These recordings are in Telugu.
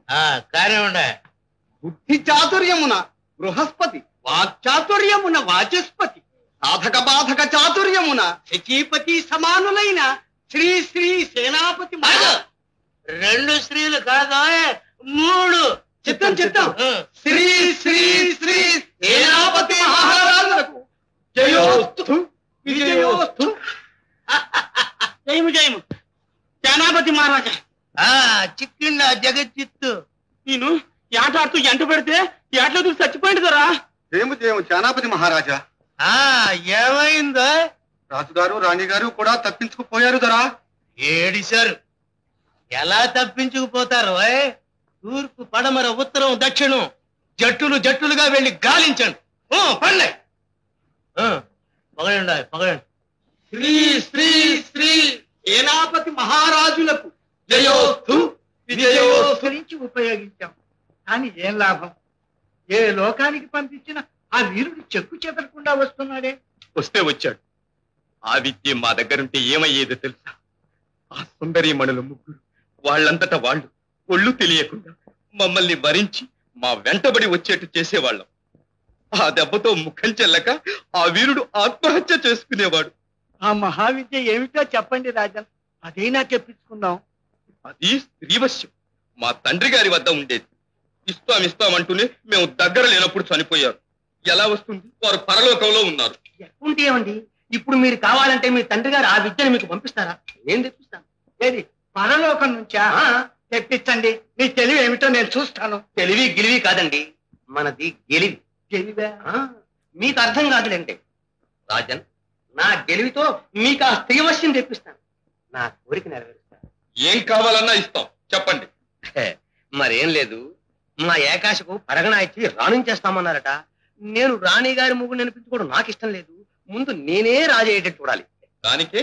కానివ్వండి. బుద్ధి చాతుర్యమున బృహస్పతి, వాక్చాతుర్యమున వాచస్పతి, సాధక బాధక చాతుర్యమున శచీపతి సమానులైన శ్రీ శ్రీ సేనాపతి రెండు స్త్రీలు కాదా, మూడు. చిత్తం చిత్తం. శ్రీ శ్రీ శ్రీ సేనాపతి మహారాజులకు జయోస్తు విజయోస్తు. జయము జయము సేనాపతి మహారాజా. చిక్కిండ జగచ్చిత్తు. నేను ఏటాడుతూ ఎంట పెడితే ఏట్లో దూసి చచ్చిపోయింది కదా. జయము జయము సేనాపతి మహారాజా. ఏమైందో? రాజుగారు రాణిగారు కూడా తప్పించుకుపోయారు దొరా. ఏడిశారు. ఎలా తప్పించుకుపోతారు? తూర్పు పడమర ఉత్తరం దక్షిణం జట్టులు జట్టులుగా వెళ్ళి గాలించండి. పండే పగడండి పగడండి. శ్రీ శ్రీ శ్రీ సేనాపతి మహారాజులకు జయోస్తు విజయోస్తు. నుంచి ఉపయోగించాం కానీ ఏం లాభం? ఏ లోకానికి పంపించిన ఆ వీరుడు చెక్కు చెదరకుండా వస్తున్నాడే. వస్తే వచ్చాడు. ఆ విద్య మా దగ్గరుంటే ఏమయ్యేదో తెలుసా? ఆ సుందరీమణులు ముగ్గురు వాళ్ళంతటా వాళ్ళు ఒళ్ళు తెలియకుండా మమ్మల్ని వరించి మా వెంటబడి వచ్చేట్టు చేసేవాళ్ళం. ఆ దెబ్బతో ముఖం చెల్లక ఆ వీరుడు ఆత్మహత్య చేసుకునేవాడు. ఆ మహావిద్య ఏమిటో చెప్పండి రాజన్, అదైనా తెప్పించుకుందాం. అది స్త్రీవశ్యం. మా తండ్రి గారి వద్ద ఉండేది. ఇస్తామంటూనే మేము దగ్గర లేనప్పుడు చనిపోయారు. ఎలా వస్తుంది? వారు పరలోకంలో ఉన్నారు. ఎక్కుంటే ఏమండి, ఇప్పుడు మీరు కావాలంటే మీ తండ్రి గారు ఆ విద్యను మీకు పంపిస్తారా? నేను తెప్పిస్తాను. ఏది పరలోకం నుంచా? తెప్పించండి. నీ తెలివి ఏమిటో నేను చూస్తాను. తెలివి గిలివి కాదండి, మనది గెలివి. తెలివే? మీకు అర్థం కాదులేండి రాజన్. నా గెలివితో మీకు ఆ స్త్రీవశ్యం తెప్పిస్తాను. నా కోరిక నెరవేరుస్తాను. ఏం కావాలన్నా ఇస్తాం, చెప్పండి. మరేం లేదు, మా ఏకాశకు పరగణ ఇచ్చి రాణించేస్తామన్నారట. నేను రాణి గారి ముగ్గురు అనిపించుకోవడం నాకు ఇష్టం లేదు. ముందు నేనే రాజయ్యేటట్టు చూడాలి. దానికే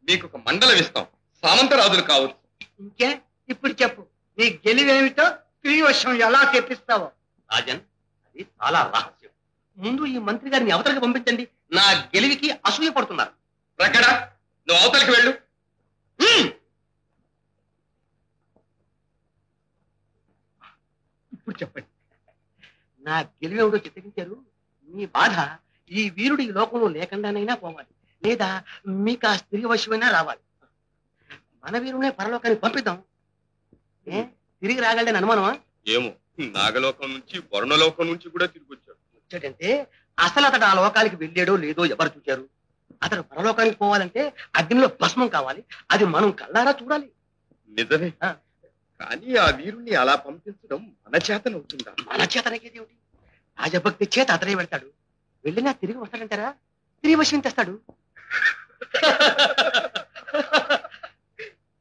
మీకు ఒక మండలం ఇస్తాం. సామంతరాజులు కావచ్చు. ఇంకే ఇప్పుడు చెప్పు, నీ గెలివేమిటో స్త్రీవశం ఎలా తెప్పిస్తావో. రాజన్, అది చాలా రహస్యం. ముందు ఈ మంత్రి గారిని అవతలకి పంపించండి. నా గెలివికి అసూయ పడుతున్నారు. ప్రకట, నువ్వు అవతలికి వెళ్ళు. ఇప్పుడు చెప్పండి. నా గెలివేమిటో చిత్తగించారు. మీ బాధ ఈ వీరుడు ఈ లోకంలో లేకుండానైనా పోవాలి, లేదా మీకు ఆ స్త్రీ వశమైనా రావాలి. మన వీరునే పరలోకానికి పంపిద్దాం. తిరిగి రాగలని అనుమానమా? ఏమో, నాగలోకం నుంచి వరుణలోకం నుంచి కూడా తిరిగి వచ్చాడు. వచ్చాడంటే అసలు అతడు ఆ లోకానికి వెళ్ళాడో లేదో ఎవరు చూశారు? అతడు పరలోకానికి పోవాలంటే అగ్నిలో భస్మం కావాలి. అది మనం కళ్ళారా చూడాలి. నిజమే, కానీ ఆ వీరుణ్ణి అలా పంపించడం మన చేతనవుతుందా? మన చేతనకేది ఏమిటి? రాజభక్తి చేత అతనే వెళ్తాడు. వెళ్ళినా తిరిగి వస్తాడంటారా? తిరిగి వశం తెస్తాడు.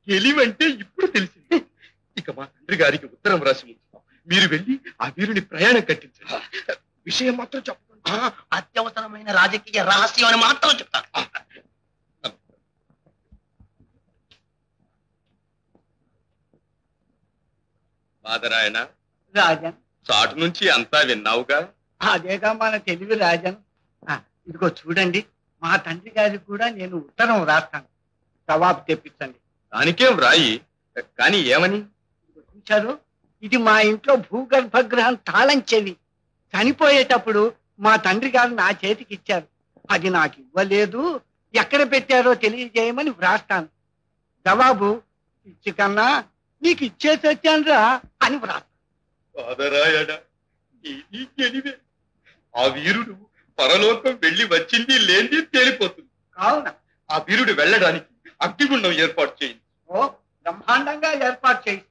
గెలివంటే ఇప్పుడు తెలిసింది. ఇక మా తండ్రి గారికి ఉత్తరం రాసి ఉంచుతాం. మీరు వెళ్ళి ఆ వీరుని ప్రయాణం కట్టించండి. విషయం మాత్రం చెప్పండి. అత్యవసరమైన రాజకీయ రహస్యం అని మాత్రం చెప్తాను. బాదరాయణ, రాజన్, చాటు నుంచి అంతా విన్నావుగా? అదేగా మన తెలివి రాజన్. ఇదిగో చూడండి, మా తండ్రి గారికి కూడా నేను ఉత్తరం రాస్తాను. జవాబు తెప్పించండి. దానికేం రాయి, కానీ ఏమని? చూశారు, ఇది మా ఇంట్లో భూగర్భగృహం తాళం చెవి. చనిపోయేటప్పుడు మా తండ్రి గారు నా చేతికి ఇచ్చారు. అది నాకు ఇవ్వలేదు, ఎక్కడ పెట్టారో తెలియజేయమని వ్రాస్తాను. జవాబు ఇచ్చి కన్నా నీకు ఇచ్చేసి వచ్చానురా అని వ్రాస్తాను. బాదరాయణ, నీది గెలివే. ఆ వీరుడు పరలోకం వెళ్ళి వచ్చింది లేనిది తేలిపోతుంది. కావున ఆ వీరుడు వెళ్ళడానికి అగ్నిగుండం ఏర్పాటు చేయింది. ఓ బ్రహ్మాండంగా ఏర్పాటు చేయి.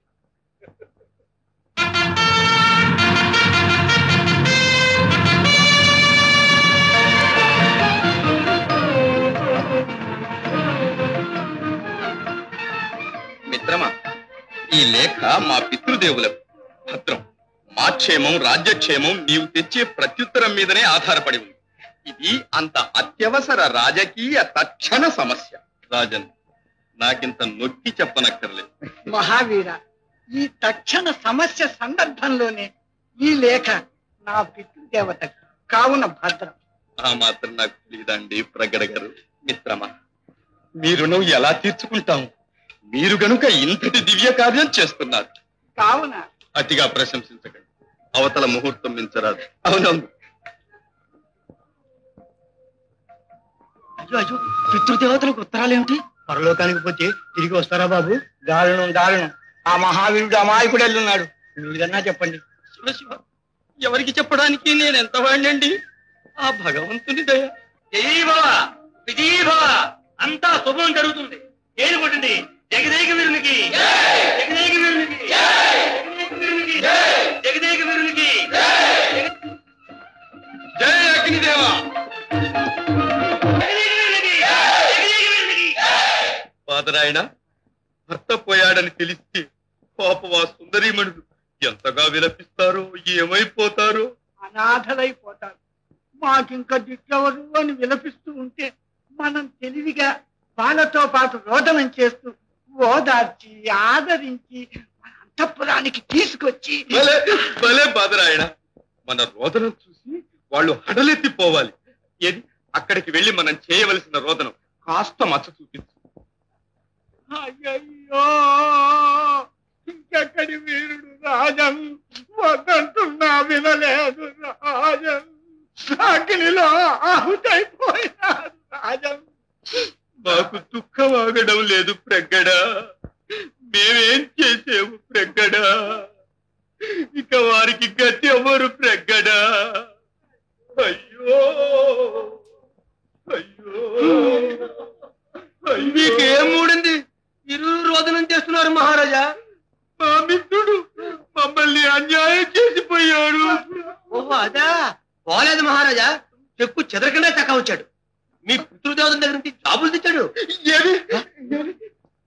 మిత్రమా, ఈ లేఖ మా పితృదేవులకు భద్రం. మా క్షేమం, రాజ్యక్షేమం నీవు తెచ్చే ప్రత్యుత్తరం మీదనే ఆధారపడి ఉంది. ఇది అంత అత్యవసర రాజకీయ తక్షణ సమస్య. రాజన్, నాకింత నొక్కి చెప్పనక్కర్లేదు. మహావీర, ఈ తక్షణ సమస్య సందర్భంలోనే ఈ లేఖ నా పితృదేవత కావున భద్రం. ఆ మాత్రం నాకు తెలియదండి ప్రగడ గారు. మిత్రమా, మీ రుణం ఎలా తీర్చుకుంటాము? మీరు గనుక ఇంతటి దివ్య కార్యం చేస్తున్నారు. కావున అతిగా ప్రశంసించకండి. అవతల ముహూర్తం మించరాదు. అవునవును. అయ్యో అయ్యో, పితృదేవతలకు ఉత్తరాలేమిటి? పరలోకానికి పోతే తిరిగి వస్తారా బాబు? దారుణం దారుణం. ఆ మహావీరుడు అమాయకుడు వెళ్ళున్నాడు. మీరన్నా చెప్పండి. శివ శివ, ఎవరికి చెప్పడానికి నేను ఎంత వాడినండి? ఆ భగవంతుని దయ. జయీభవ విజయీభవ, అంతా శుభం జరుగుతుంది. ఏడు కొట్టండి. జగదేక వీరునికి, జగదేక వీరునికి, జగదేక వీరునికి, జగదేక వీరునికి. జయ అగ్నిదేవ. పాదరాయణ, భర్త పోయాడని తెలిస్తే పాపం ఆ సుందరీమణులు ఎంతగా విలపిస్తారో, ఏమైపోతారో. అనాథలైపోతారు. మాకింక దిట్టెవరు అని విలపిస్తూ ఉంటే మనం తెలివిగా వాళ్ళతో పాటు రోదనం చేస్తూ ఓదార్చి ఆదరించి మన అంతఃపురానికి తీసుకొచ్చి భలే భలే పాదరాయణ, మన రోదనం చూసి వాళ్ళు హడలెత్తిపోవాలి. ఏది, అక్కడికి వెళ్ళి మనం చేయవలసిన రోదనం కాస్త మచ్చ చూపించు. అయ్యయ్యో, ఇంకెక్కడి వీరుడు రాజన్, వద్దంటున్నా వినలేదు రాజన్, అగ్నిలో ఆహుతైపోయినాడు రాజన్. మాకు దుఃఖం ఆగడం లేదు ప్రగ్గడా. మేమేం చేసేవు ప్రగ్గడా? ఇక వారికి గతి ఎవరు ప్రగ్గడా? అయ్యో అయ్యో మీకేం మూడింది? ఇరువురు రోదనం చేస్తున్నారు మహారాజా. మా మిత్రుడు మమ్మల్ని అన్యాయం చేసిపోయాడు. ఓహో అదా, పోలేదు మహారాజా. చెక్కు చెదరకుండా చక్క వచ్చాడు. మీ పితృదేవతల దగ్గర నుంచి జాబులు తెచ్చాడు. ఏమి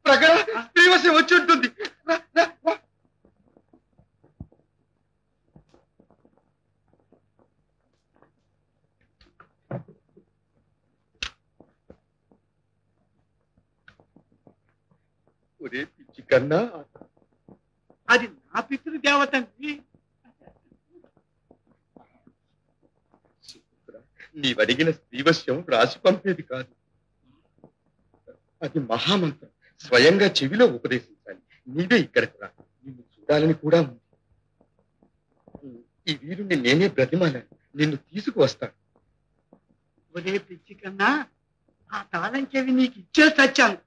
ప్రగ్గడ శ్రీవశం వచ్చి ఉంటుంది. ఒరే పిచ్చి కన్నా, అది నా పితృదేవతండి. నీవడిగిన శ్రీవశ్యం రాసి పంపేది కాదు. అది మహామంత్రం. స్వయంగా చెవిలో ఉపదేశించాలి. నీవే ఇక్కడికి రా. నిన్ను చూడాలని కూడా ఉంది. ఈ వీరుణ్ణి నేనే బ్రతిమాలాను. నిన్ను తీసుకువస్తాను. ఒరే పిచ్చి కన్నా, ఆ తాళం చెవి నీకు ఇచ్చే సచ్చాను.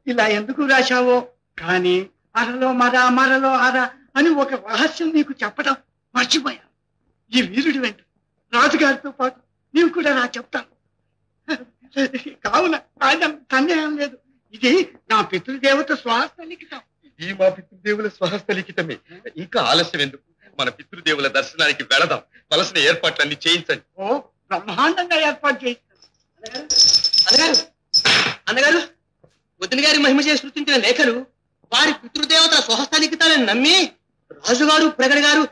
ఇలా ఎందుకు రాశావో కానీ అరలో మరలో అర అని ఒక రహస్యం నీకు చెప్పడం మర్చిపోయాను. ఈ వీరుడి వెంట రాజుగారితో పాటు నీవు కూడా నా చెప్తాను. కావున రాజం సందేహం లేదు. ఇది నా పితృదేవత స్వహస్త లిఖితం. ఈ మా పితృదేవుల స్వహస్త లిఖితమే. ఇంకా ఆలస్యం ఎందుకు? మన పితృదేవుల దర్శనానికి వెళదాం. వలసిన ఏర్పాట్లన్నీ చేయించండి. ఓ, బ్రహ్మాండంగా ఏర్పాటు చేస్తాను. అన్నగారు, అన్నగారు, వదిన గారి మహిమ చేసి సృష్టించిన లేఖలు వారి పితృదేవతల స్వహస్థానికితాలని నమ్మి రాజుగారు ప్రగడ గారు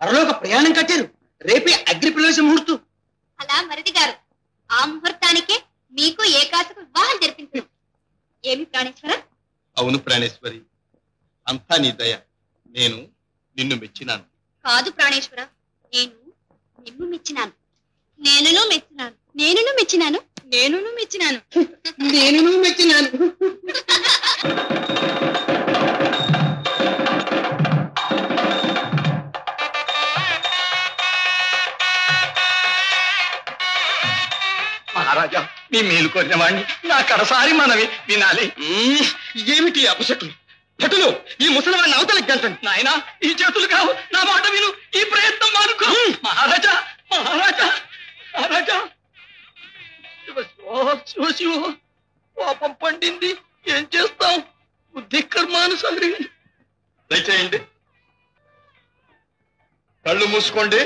పరలోక ప్రయాణం కట్టారు. రేపే అగ్ని ప్రవేశ ముహూర్తం. అలా మరిది గారు, ఆ ముహూర్తానికే మీకు ఏకాశకు వివాహం జరిపించాం. ఏమి ప్రాణేశ్వర? అవును ప్రాణేశ్వరి, అంతా నీ దయ. నేను నిన్ను మెచ్చినాను. కాదు ప్రాణేశ్వర, నేను నిన్ను మెచ్చినాను. నేనును మెచ్చినాను. నేనును మెచ్చినాను. నేనును మెచ్చినాను. నేను మెచ్చినాను. మహారాజా, మీ మేలు కోరిన వాణ్ణి నా కడసారి మనవి వినాలి. ఏమిటి అపశకులు? భటులు, ఈ ముసలివాడిని అవతలకి గంటండి. నాయనా, ఈ చేతులు కావు, నా మాట విను. ఈ ప్రయత్నం మానుకో. మహారాజా, మహారాజా, మహారాజా. శివ పాపం పండింది. ఏం చేస్తాం? బుద్ధి కర్మానుసారి. దయచేయండి. కళ్ళు మూసుకోండి.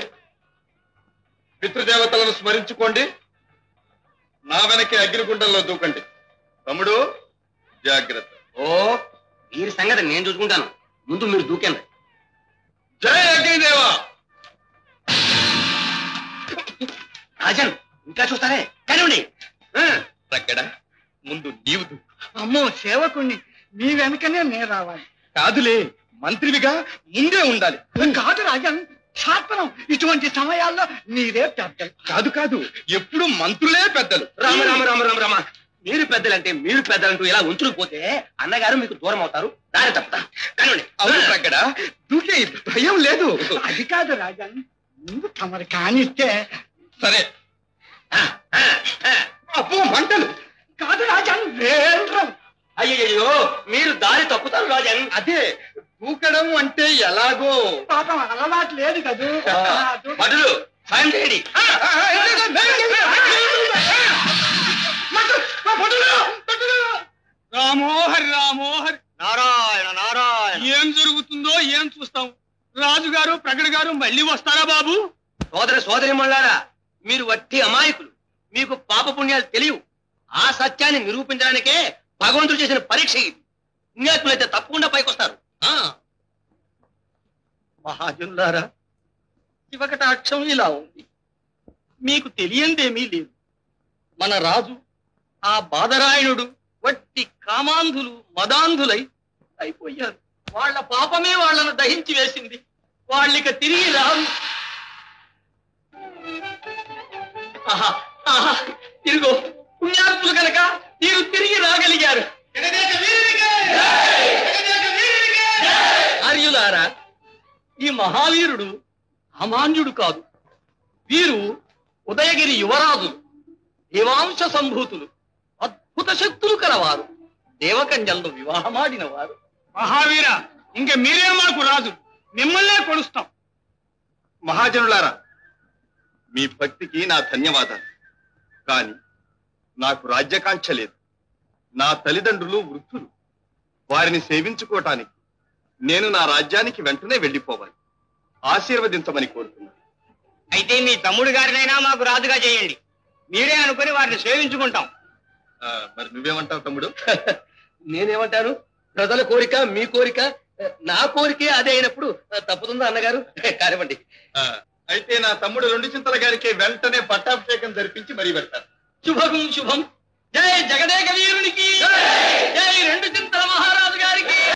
పితృదేవతలను స్మరించుకోండి. నా వెనకే అగ్నిగుండంలో దూకండి. తమ్ముడు, జాగ్రత్త. ఓ, వీరి సంగతి నేను చూసుకుంటాను. ముందు మీరు దూకండి. జై అగ్నిదేవా. రాజన్, ఇంకా చూస్తారే కానివ్వండి. అక్కడ ముందు నీవు దూకు. అమ్మో సేవకుణ్ణి, మీ వెనకనే నే రావాలి. కాదులే, మంత్రివిగా ముందే ఉండాలి. కాదు రాజన్, శాస్త్రం ఇటువంటి సమయాల్లో మీరే పెద్దలు. కాదు కాదు, ఎప్పుడు మంత్రులే పెద్దలు. రామ రామ రామ రామ రామ, మీరు పెద్దలంటే మీరు పెద్దలంటూ ఇలా ఉంచుకు పోతే అన్నగారు మీకు దూరం అవుతారు, దారి తప్పుతారు. కానివ్వండి. అవును ప్రగడ, దూకే భయం లేదు. అది కాదు రాజన్, ముందు తమరు కానిస్తే. సరే. అబ్బో మంటలు. కాదు రాజన్, వేంద్రం. అయ్యయ్యో, మీరు దారి తప్పుతారు రాజన్. అదే దూకడం అంటే ఎలాగో. పాపం అలవాటు లేదు కదూ. భటులు సాయం చేయండి. రామోహరి రామోహరి, నారాయణ నారాయణ. ఏం జరుగుతుందో ఏం చూస్తాం. రాజుగారు ప్రగడ గారు మళ్ళీ వస్తారా బాబు? సోదరి మళ్ళారా, మీరు వట్టి అమాయకులు, మీకు పాప పుణ్యాలు తెలియవు. ఆ సత్యాన్ని నిరూపించడానికే భగవంతుడు చేసిన పరీక్ష ఇది. పుణ్యాత్ములైతే తప్పకుండా పైకొస్తారు. మహాజనులారా, శివకటాక్షం ఇలా ఉంది. మీకు తెలియందేమీ లేదు. మన రాజు ఆ బాదరాయణుడు వట్టి కామాంధులు మదాంధులై అయిపోయారు. వాళ్ళ పాపమే వాళ్ళను దహించి వేసింది. వాళ్ళిక తిరిగి రారు. ఆహా ఆహా, తిరుగో పుణ్యాత్ములు కనుక మీరు తిరిగి రాగలిగారు. ఆర్యులారా, ఈ మహావీరుడు అమాన్యుడు కాదు. వీరు ఉదయగిరి యువరాజులు, దేవాంశ సంభూతులు, అద్భుత శక్తులు కలవారు, దేవకన్యలను వివాహమాడిన వారు. మహావీర, ఇంక మీరే మాకు రాజు, మిమ్మల్నే కొలుస్తాం. మహాజనులారా, మీ భక్తికి నా ధన్యవాదాలు. కాని నాకు రాజ్యకాంక్ష లేదు. నా తల్లిదండ్రులు వృద్ధులు. వారిని సేవించుకోవటానికి నేను నా రాజ్యానికి వెంటనే వెళ్ళిపోవాలి. ఆశీర్వదించమని కోరుతున్నాను. అయితే మీ తమ్ముడు గారినైనా మాకు రాజుగా చేయండి. మీరే అనుకుని వారిని సేవించుకుంటాం. మరి నువ్వేమంటావు తమ్ముడు? నేనేమంటాను? ప్రజల కోరిక మీ కోరిక, నా కోరికే అదే అయినప్పుడు తప్పుతుందా అన్నగారు? కానివ్వండి. అయితే నా తమ్ముడు 2 చింతల గారికి వెంటనే పట్టాభిషేకం జరిపించి మరీ పెడతాను. శుభం శుభం. జై జగదేక